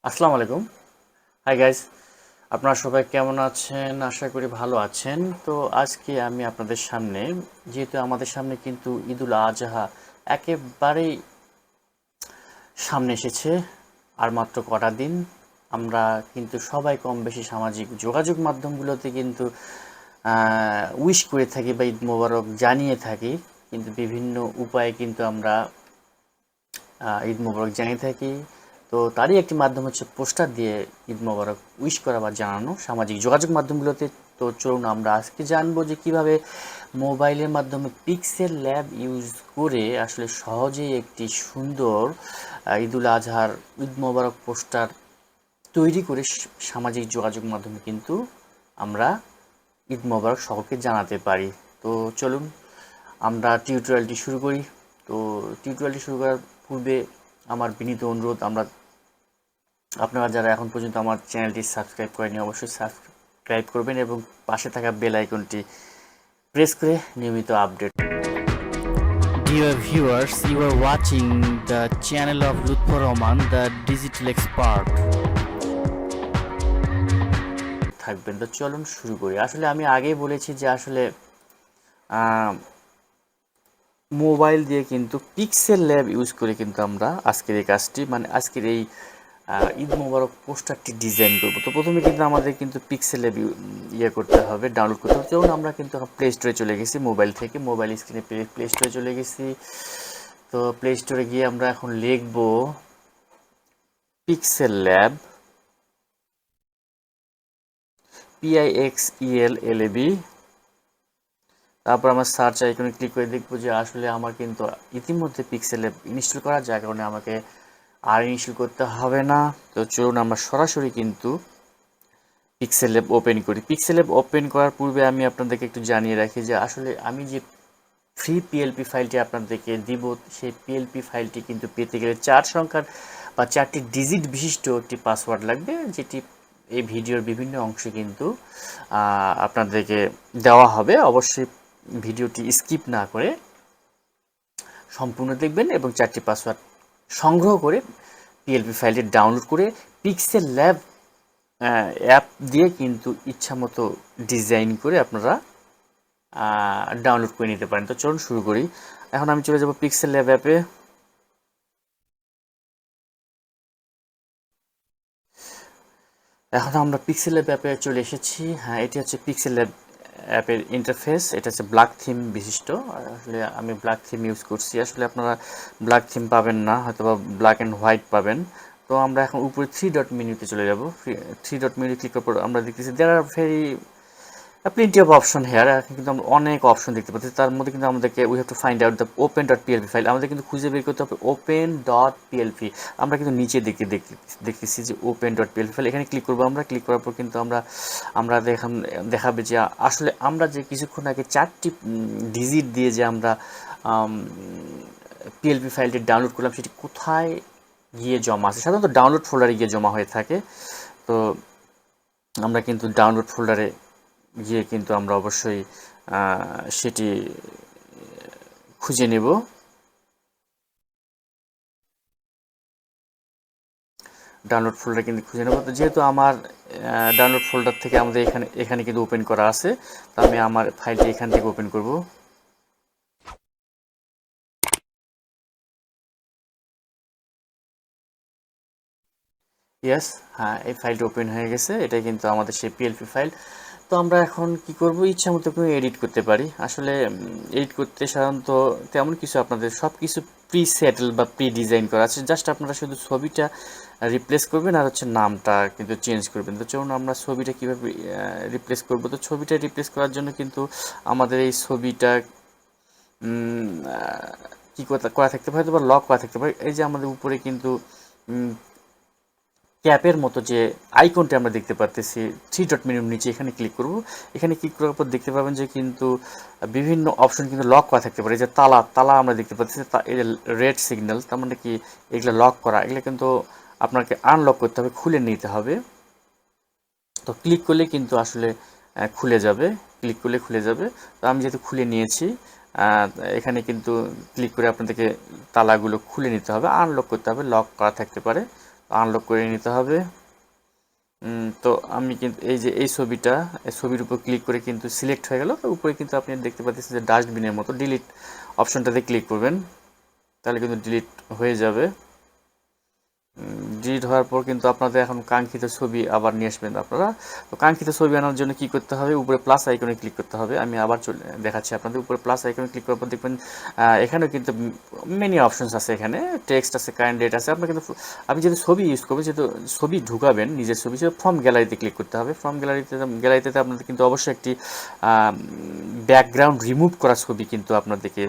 আসসালামু আলাইকুম। Hi guys, আপনারা সবাই কেমন আছেন? আশা করি ভালো আছেন। তো আজকে আমি আপনাদের সামনে, যেহেতু আমাদের সামনে কিন্তু ঈদুল আজহা একেবারেই সামনে এসেছে, আর মাত্র কটা দিন। আমরা কিন্তু সবাই কম বেশি সামাজিক যোগাযোগ মাধ্যমগুলোতে কিন্তু উইশ করে থাকি বা ঈদ মোবারক জানিয়ে থাকি। কিন্তু বিভিন্ন উপায়ে কিন্তু আমরা ঈদ মোবারক জানিয়ে থাকি। তো তারই একটি মাধ্যম হচ্ছে পোস্টার দিয়ে ঈদ মোবারক উইশ করা বা জানানো সামাজিক যোগাযোগ মাধ্যমগুলোতে। তো চলুন আমরা আজকে জানবো যে কিভাবে মোবাইলের মাধ্যমে পিক্সেল ল্যাব ইউজ করে আসলে সহজেই একটি সুন্দর ঈদুল আজহার ঈদ মোবারক পোস্টার তৈরি করে সামাজিক যোগাযোগ মাধ্যমে কিন্তু আমরা ঈদ মোবারক সকলকে জানাতে পারি। তো চলুন আমরা টিউটোরিয়ালটি শুরু করি। তো টিউটোরিয়ালটি শুরু করার পূর্বে আমার বিনীত অনুরোধ, আপনারা যারা এখন পর্যন্ত আমার চ্যানেলটি সাবস্ক্রাইব করেনি অবশ্যই সাবস্ক্রাইব করবেন এবং পাশে থাকা বেল আইকনটি প্রেস করে নিয়মিত update. Dear viewers, you are watching the channel of Lutfur Rahman, the digital expert. থাকবেন। তো চলুন শুরু করি। আসলে আমি আগেই বলেছি যে আসলে মোবাইল দিয়ে কিন্তু পিক্সেল ল্যাব ইউজ করে কিন্তু আমরা আজকের এই কাজটি, মানে আজকের এই ঈদ মোবারক পোস্টারটি ডিজাইন করব। তো প্রথমে কিন্তু আমাদের কিন্তু পিক্সেল ল্যাব করতে হবে, ডাউনলোড করতে হবে। যেমন আমরা কিন্তু প্লে স্টোরে চলে গেছি, মোবাইল থেকে মোবাইল স্ক্রিনে প্লে স্টোরে চলে গেছি। তো প্লে স্টোরে গিয়ে আমরা এখন লিখব পিক্সেল ল্যাব, PIXELLAB। তারপর আমরা সার্চ আইকনে ক্লিক করে দেখবো যে আসলে আমার কিন্তু ইতিমধ্যে পিক্সেল ল্যাব ইনস্টল করা, যার কারণে আমাকে আর ইনস্টল করতে হবে না। তো চলুন আমরা সরাসরি কিন্তু পিক্সেল ল্যাব ওপেন করি। পিক্সেল ল্যাব ওপেন করার পূর্বে আমি আপনাদেরকে একটু জানিয়ে রাখি যে আসলে আমি যে ফ্রি পিএলপি ফাইলটি আপনাদেরকে দিব, সেই পিএলপি ফাইলটি কিন্তু পেতে গেলে 4 সংখ্যার বা 4টি ডিজিট বিশিষ্ট একটি পাসওয়ার্ড লাগবে, যেটি এই ভিডিওর বিভিন্ন অংশে কিন্তু আপনাদেরকে দেওয়া হবে। অবশ্যই ভিডিওটি স্কিপ না করে সম্পূর্ণ দেখবেন এবং 4টি পাসওয়ার্ড সংগ্রহ করে পিএলপি ফাইলটি ডাউনলোড করে পিক্সেল ল্যাব অ্যাপ দিয়ে কিন্তু ইচ্ছামতো ডিজাইন করে আপনারা ডাউনলোড করে নিতে পারেন। তো চলুন শুরু করি। এখন আমি চলে যাব পিক্সেল ল্যাব অ্যাপে। এখন আমরা পিক্সেল ল্যাব অ্যাপে চলে এসেছি। হ্যাঁ, এটি হচ্ছে পিক্সেল ল্যাব অ্যাপের ইন্টারফেস। এটা হচ্ছে ব্ল্যাক থিম বিশিষ্ট। আসলে আমি ব্ল্যাক থিম ইউজ করছি। আসলে আপনারা ব্ল্যাক থিম পাবেন না, হয়তো বা ব্ল্যাক অ্যান্ড হোয়াইট পাবেন। তো আমরা এখন উপরে 3 ডট মেনুতে চলে যাব। 3 ডট মেনু ক্লিক করার পর আমরা দেখতেছি there are very plenty of option here. কিন্তু আমরা অনেক অপশন দেখতে পাচ্ছি। তার মধ্যে কিন্তু আমাদেরকে we have to find out the open dot PLP file. আমাদের কিন্তু খুঁজে বের করতে হবে ওপেন ডট পিএলপি। আমরা কিন্তু নিচে দেখতেছি যে ওপেন ডট পিএলপি ফাইল। এখানে ক্লিক করবো। আমরা ক্লিক করার পর কিন্তু আমরা দেখাবে যে আসলে আমরা যে কিছুক্ষণ আগে 4টি ডিজিট দিয়ে যে আমরা পিএলপি ফাইলটি ডাউনলোড করলাম, সেটি কোথায় গিয়ে জমা আছে। সাধারণত ডাউনলোড ফোল্ডারে গিয়ে জমা হয়ে থাকে। তো আমরা কিন্তু ডাউনলোড ফোল্ডারে গিয়ে কিন্তু আমরা অবশ্যই সেটি খুঁজে নেব। ডাউনলোড ফোল্ডার কিন্তু খুঁজে নেব। তো যেহেতু আমার ডাউনলোড ফোল্ডার থেকে আমাদের এখানে কিন্তু ওপেন করা আছে, তো আমি আমার ফাইলটি এখান থেকে ওপেন করব। ইয়েস, হ্যাঁ, এই ফাইলটা ওপেন হয়ে গেছে। এটাই কিন্তু আমাদের সেই পিএলপি ফাইল। তো আমরা এখন কি করব, ইচ্ছা মতো করে এডিট করতে পারি। আসলে এডিট করতে সাধারণত তেমন কিছু, আপনাদের সব কিছু প্রি সেটেল বা প্রি ডিজাইন করা আছে। জাস্ট আপনারা শুধু ছবিটা রিপ্লেস করবেন আর হচ্ছে নামটা কিন্তু চেঞ্জ করবেন। তো চলুন আমরা ছবিটা কীভাবে রিপ্লেস করব। তো ছবিটা রিপ্লেস করার জন্য কিন্তু আমাদের এই ছবিটা কী করা থাকতে পারে, হয়তো বা লক করা থাকতে পারে। এই যে আমাদের উপরে কিন্তু ক্যাপের মতো যে আইকনটি আমরা দেখতে পাচ্ছি 3 ডট মেনুর নিচে, এখানে ক্লিক করব। এখানে ক্লিক করার পর দেখতে পাবেন যে কিন্তু বিভিন্ন অপশন কিন্তু লক করা থাকতে পারে। এই যে তালা আমরা দেখতে পাচ্ছি, এই যে রেড সিগন্যাল, তার মানে কি এগুলো লক করা। এগুলো কিন্তু আপনাকে আনলক করতে হবে, খুলে নিতে হবে। তো ক্লিক করলে কিন্তু আসলে খুলে যাবে, ক্লিক করলে খুলে যাবে। তো আমি যেহেতু খুলে নিয়েছি, এখানে কিন্তু ক্লিক করে আপনাদেরকে তালাগুলো খুলে নিতে হবে, আনলক করতে হবে, লক করা থাকতে পারে। আনলক করে নিতে হবে। তো আমি কিন্তু এই যে এই ছবিটা, এই ছবির উপর ক্লিক করে কিন্তু সিলেক্ট হয়ে গেল। তো উপরে কিন্তু আপনি দেখতে পাচ্ছেন যে ডাস্টবিনের মতো ডিলিট অপশনটাতে ক্লিক করবেন, তাহলে কিন্তু ডিলিট হয়ে যাবে। ডিলিট হওয়ার পর কিন্তু আপনাদের এখন কাঙ্ক্ষিত ছবি আবার নিয়ে আসবেন আপনারা। তো কাঙ্ক্ষিত ছবি আনার জন্য কি করতে হবে, উপরে প্লাস আইকনে ক্লিক করতে হবে। আমি আবার দেখাচ্ছি আপনাদের। উপরে প্লাস আইকনে ক্লিক করার পর দেখবেন এখানেও কিন্তু মেনি অপশনস আছে, এখানে টেক্সট আছে, কারেন্ট ডেট আছে। আপনার কিন্তু আপনি যেহেতু ছবি ইউজ করবেন, যেহেতু ছবি ঢুকাবেন নিজের ছবি, সেটা ফ্রম গ্যালারিতে ক্লিক করতে হবে। ফ্রম গ্যালারিতে আপনাদের কিন্তু অবশ্যই একটি ব্যাকগ্রাউন্ড রিমুভ করা ছবি কিন্তু আপনাদেরকে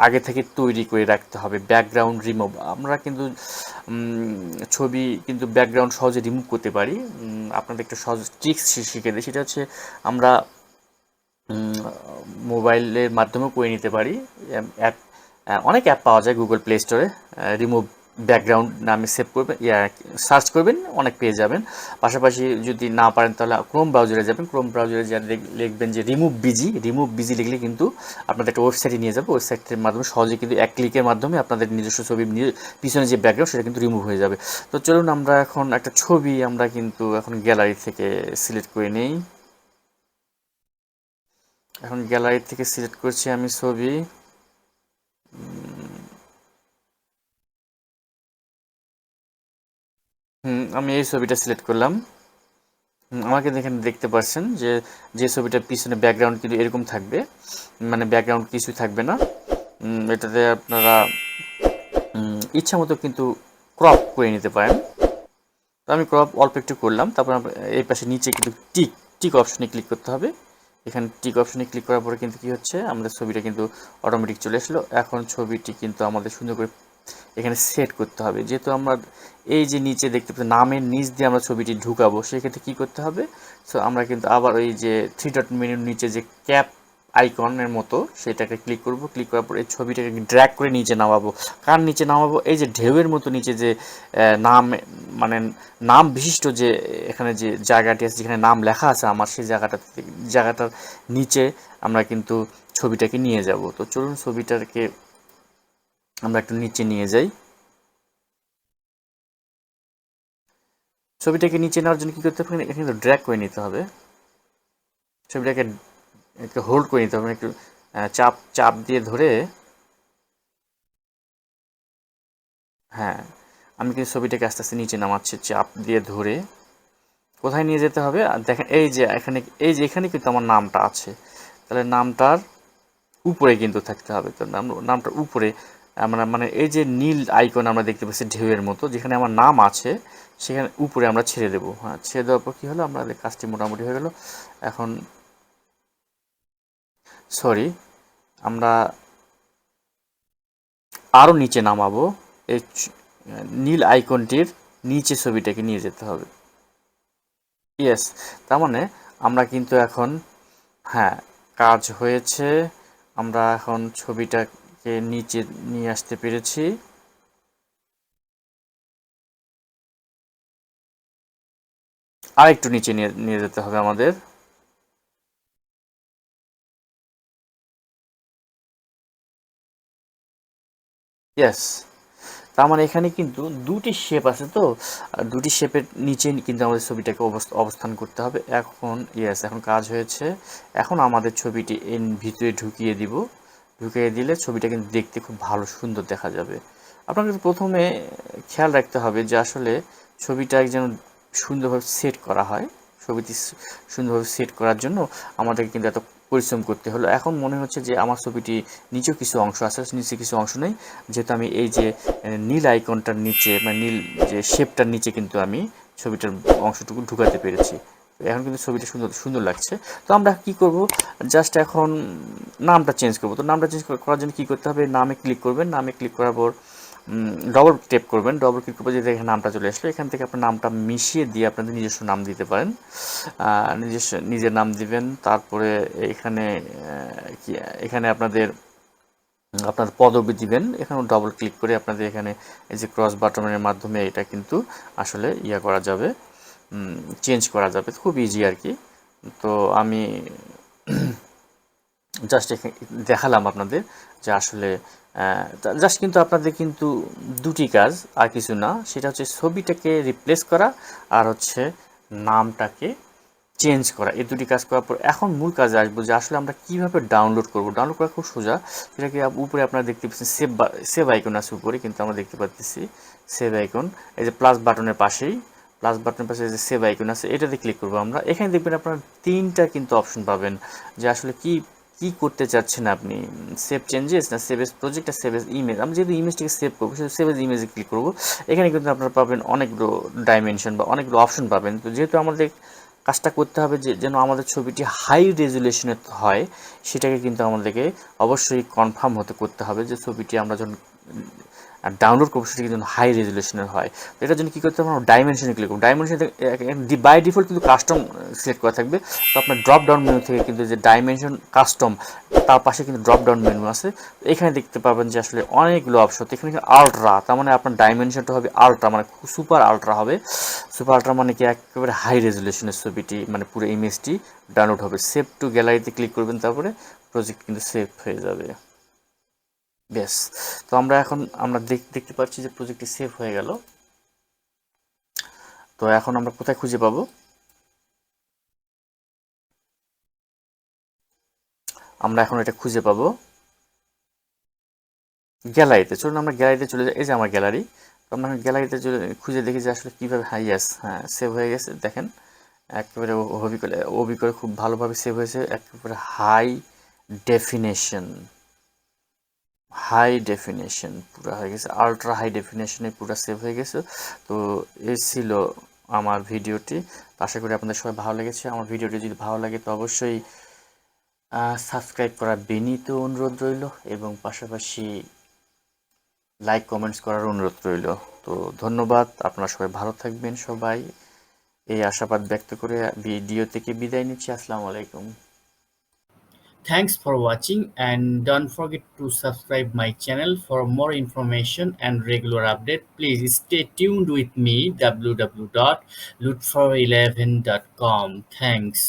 আগে থেকে তৈরি করে রাখতে হবে। ব্যাকগ্রাউন্ড রিমুভ, আমরা কিন্তু ছবি কিন্তু ব্যাকগ্রাউন্ড সহজে রিমুভ করতে পারি। আপনাদের একটা সহজ ট্রিক্স শিখে দিই, সেটা হচ্ছে আমরা মোবাইলের মাধ্যমেও করে নিতে পারি। অ্যাপ, অনেক অ্যাপ পাওয়া যায় গুগল প্লে স্টোরে। রিমুভ ব্যাকগ্রাউন্ড নামে সেভ করবেন, সার্চ করবেন, অনেক পেয়ে যাবেন। পাশাপাশি যদি না পারেন তাহলে ক্রোম ব্রাউজারে যাবেন। ক্রোম ব্রাউজারে যা লিখবেন যে রিমুভ বিজি লিখলে কিন্তু আপনাদের একটা ওয়েবসাইটে নিয়ে যাবে। ওয়েবসাইটের মাধ্যমে সহজে কিন্তু এক ক্লিকের মাধ্যমে আপনাদের নিজস্ব ছবি পিছনে যে ব্যাকগ্রাউন্ড সেটা কিন্তু রিমুভ হয়ে যাবে। তো চলুন আমরা এখন একটা ছবি আমরা কিন্তু এখন গ্যালারি থেকে সিলেক্ট করে নেই। এখন গ্যালারি থেকে সিলেক্ট করছি আমি ছবি। আমি এই ছবিটা সিলেক্ট করলাম। আমাকে এখানে দেখতে পাচ্ছেন যে যে ছবিটার পিছনে ব্যাকগ্রাউন্ড কিন্তু এরকম থাকবে, মানে ব্যাকগ্রাউন্ড কিছু থাকবে না। এটাতে আপনারা ইচ্ছা মতো কিন্তু ক্রপ করে নিতে পারেন। তো আমি ক্রপ অল্প একটু করলাম। তারপর এই পাশে নিচে কিন্তু টিক টিক অপশনে ক্লিক করতে হবে। এখানে টিক অপশনে ক্লিক করার পরে কিন্তু কি হচ্ছে, আমাদের ছবিটা কিন্তু অটোমেটিক চলে আসলো। এখন ছবিটি কিন্তু আমাদের সুন্দর করে এখানে সেট করতে হবে। যেহেতু আমরা এই যে নিচে দেখতে পাচ্ছি নামের নিচ দিয়ে আমরা ছবিটি ঢুকাবো, সেক্ষেত্রে কী করতে হবে, সো আমরা কিন্তু আবার ওই যে থ্রি ডট মেনুর নিচে যে ক্যাপ আইকনের মতো সেটাকে ক্লিক করব। ক্লিক করার পর এই ছবিটাকে ড্র্যাগ করে নিচে নামাবো। কার নিচে নামাবো, এই যে ঢেউয়ের মতো নিচে যে নাম, মানে নাম বিশিষ্ট যে এখানে যে জায়গাটি আছে, যেখানে নাম লেখা আছে আমার, সেই জায়গাটার নিচে আমরা কিন্তু ছবিটাকে নিয়ে যাব। তো চলুন ছবিটাকে আমরা একটু নিচে নিয়ে যাই। ছবিটাকে নিচে নেওয়ার জন্য কী করতে হবে, এখানে কিন্তু ড্র্যাগ করে নিতে হবে। ছবিটাকে একটু হোল্ড করে নিতে হবে, একটু চাপ চাপ দিয়ে ধরে। হ্যাঁ, আমি কিন্তু ছবিটাকে আস্তে আস্তে নিচে নামাচ্ছি চাপ দিয়ে ধরে। কোথায় নিয়ে যেতে হবে, আর দেখেন এই যে এখানে, এই যে এখানে কিন্তু আমার নামটা আছে, তাহলে নামটার উপরে কিন্তু থাকতে হবে। তো নামটার উপরে আমরা, মানে এই যে নীল আইকন আমরা দেখতে পাচ্ছি ঢেউয়ের মতো, যেখানে আমার নাম আছে সেখানে উপরে আমরা ছেড়ে দেবো। হ্যাঁ, ছেড়ে দেওয়ার পর কী হলো, আমাদের কাজটি মোটামুটি হয়ে গেল। এখন সরি, আমরা আরও নিচে নামাবো। এই নীল আইকনটির নিচে ছবিটাকে নিয়ে যেতে হবে। ইয়েস, তার মানে আমরা কিন্তু এখন, হ্যাঁ, কাজ হয়েছে। আমরা এখন ছবিটাকে নিচে নিয়ে আসতে পেরেছি। আরেকটু নিচে নিয়ে নিয়ে যেতে হবে আমাদের। ইয়েস, তার মানে এখানে কিন্তু দুটি শেপ আছে। তো দুটি শেপের নিচে কিন্তু আমাদের ছবিটাকে অবস্থান করতে হবে। এখন ইয়েস, এখন কাজ হয়েছে। এখন আমাদের ছবিটি এর ভিতরে ঢুকিয়ে দিব। ঢুকিয়ে দিলে ছবিটা কিন্তু দেখতে খুব ভালো সুন্দর দেখা যাবে। আপনাকে প্রথমে খেয়াল রাখতে হবে যে আসলে ছবিটা যেন সুন্দরভাবে সেট করা হয়। ছবিটি সুন্দরভাবে সেট করার জন্য আমাদেরকে কিন্তু এত পরিশ্রম করতে হলো। এখন মনে হচ্ছে যে আমার ছবিটি নিচেও কিছু অংশ আছে, নিচে কিছু অংশ নেই। যেহেতু আমি এই যে নীল আইকনটার নিচে, মানে নীল যে শেপটার নিচে কিন্তু আমি ছবিটার অংশটুকু ঢুকাতে পেরেছি। এখন কিন্তু ছবিটা সুন্দর সুন্দর লাগছে। তো আমরা কি করব, জাস্ট এখন নামটা চেঞ্জ করব। তো নামটা চেঞ্জ করার জন্য কী করতে হবে, নামে ক্লিক করবেন। নামে ক্লিক করার পর ডবল ট্যাপ করবেন। ডবল ক্লিক করবো, যেটা এখানে নামটা চলে আসলো। এখান থেকে আপনার নামটা মিশিয়ে দিয়ে আপনাদের নিজস্ব নাম দিতে পারেন। নিজের নাম দিবেন। তারপরে এখানে এখানে আপনার পদবি দিবেন। এখানে ডবল ক্লিক করে আপনাদের এখানে এই যে ক্রস বাটনের মাধ্যমে এটা কিন্তু আসলে করা যাবে, চেঞ্জ করা যাবে। খুব ইজি আর কি। তো আমি জাস্ট দেখালাম আপনাদের যে আসলে জাস্ট কিন্তু আপনাদের কিন্তু দুটি কাজ আর কিছু না, সেটা হচ্ছে ছবিটাকে রিপ্লেস করা আর হচ্ছে নামটাকে চেঞ্জ করা। এই দুটি কাজ করার পর এখন মূল কাজে আসবো যে আসলে আমরা কীভাবে ডাউনলোড করব। ডাউনলোড করা খুব সোজা। সেটাকে উপরে আপনারা দেখতে পাচ্ছেন সেভ আইকন আছে উপরে, কিন্তু আমরা দেখতে পাচ্ছি সেভ আইকন এই যে প্লাস বাটনের পাশেই, প্লাস বাটনের পাশে যে সেভ আইকন আছে এটাতে ক্লিক করবো আমরা। এখানে দেখবেন আপনারা তিনটা কিন্তু অপশন পাবেন যে আসলে কি কি করতে চাচ্ছেন আপনি, সেভ চেঞ্জেস না সেভ এস প্রজেক্ট না সেভ এস ইমেজ। আমি যেহেতু ইমেজটিকে সেভ করবো সেহেতু সেভ এস ইমেজে ক্লিক করবো। এখানে কিন্তু আপনারা পাবেন অনেকগুলো ডাইমেনশন বা অনেকগুলো অপশন পাবেন। তো যেহেতু আমাদের কাজটা করতে হবে যে যেন আমাদের ছবিটি হাই রেজুলেশনের হয়, সেটাকে কিন্তু আমাদেরকে অবশ্যই কনফার্ম করতে হবে যে ছবিটি আমরা যখন ডাউনলোড করবো সেটা কিন্তু হাই রেজুলেশনের হয়। তো এটার জন্য কী করতে হবে, আমরা ডাইমেনশনে ক্লিক করবো। ডাইমেনশন বাই ডিফল্ট কিন্তু কাস্টম সিলেক্ট করা থাকবে। তো আপনার ড্রপ ডাউন মেনু থেকে কিন্তু যে ডাইমেনশন কাস্টম, তার পাশে কিন্তু ড্রপ ডাউন মেনু আছে। এখানে দেখতে পাবেন যে আসলে অনেকগুলো অপশন। এখানে আলট্রা, তার মানে আপনার ডাইমেনশনটা হবে আলট্রা, মানে সুপার আলট্রা হবে। সুপার আলট্রা মানে কি একেবারে হাই রেজুলেশনের ছবিটি, মানে পুরো ইমেজটি ডাউনলোড হবে। সেভ টু গ্যালারিতে ক্লিক করবেন, তারপরে প্রজেক্ট কিন্তু সেভ হয়ে যাবে। বেশ, তো আমরা দেখতে পাচ্ছি যে প্রজেক্টটি সেভ হয়ে গেল। তো এখন আমরা কোথায় খুঁজে পাবো? আমরা এখন এটা খুঁজে পাবো গ্যালারিতে। চলুন আমরা গ্যালারিতে চলে যাই। এই যে আমার গ্যালারি। তো আমরা গ্যালারিতে খুঁজে দেখি যে আসলে কীভাবে, ইয়েস, হ্যাঁ সেভ হয়ে গেছে। দেখেন একেবারে অবিকলে খুব ভালোভাবে সেভ হয়েছে। একেবারে ডেফিনেশন হাই ডেফিনেশন পুরো হয়ে গেছে, আলট্রা হাই ডেফিনেশনে পুরো সেভ হয়ে গেছে। তো এই ছিল আমার ভিডিওটি। আশা করি আপনাদের সবাই ভালো লেগেছে। আমার ভিডিওটি যদি ভালো লাগে তো অবশ্যই সাবস্ক্রাইব করার বিনীত অনুরোধ রইল, এবং পাশাপাশি লাইক কমেন্টস করার অনুরোধ রইল। তো ধন্যবাদ, আপনারা সবাই ভালো থাকবেন। সবাই এই আশাবাদ ব্যক্ত করে ভিডিও থেকে বিদায় নিচ্ছি। আসসালামু আলাইকুম। Thanks for watching, and don't forget to subscribe my channel for more information and regular update. Please stay tuned with me www.loot11.com. Thanks.